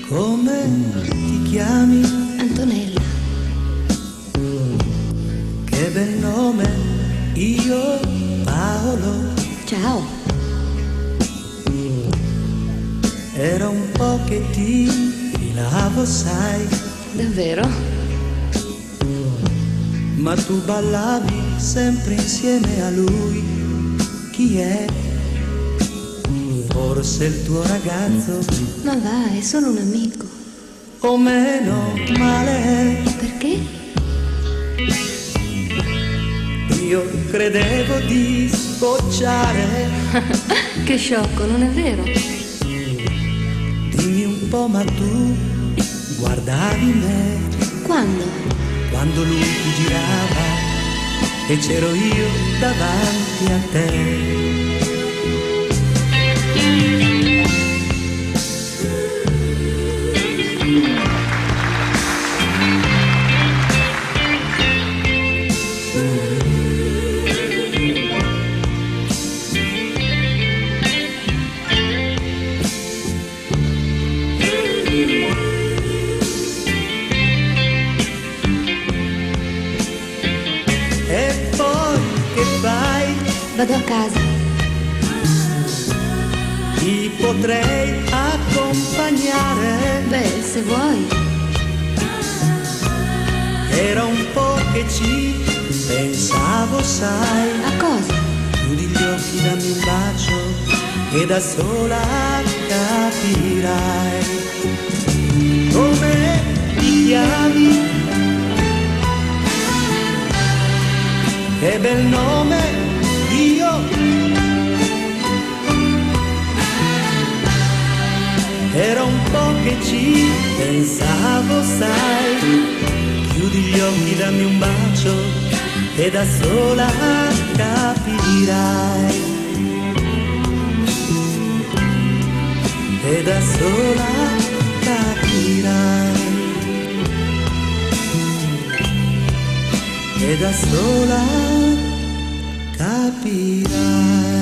Come ti chiami? Antonella. Che bel nome, io Paolo. Ciao. Era un po' che ti filavo, sai, Davvero? ma tu ballavi sempre insieme a lui. Chi è? Forse il tuo ragazzo? Ma va, è solo un amico. O meno male. Perché? Io credevo di scocciare. Che sciocco, non è vero? Dimmi un po', ma tu guardavi me Quando? quando lui ti girava e c'ero io davanti a te. E poi che fai? Vado a casa. Ti potrei accompagnare. Beh, se vuoi. Era un po' che ci pensavo, sai. A cosa? Chiudi gli occhi, dammi un bacio e da sola capirai. Come ti chiami? Che bel nome, io. Era un po' che ci pensavo, sai. Chiudi gli occhi, dammi un bacio e da sola capirai. E da sola capirai. E da sola capirai.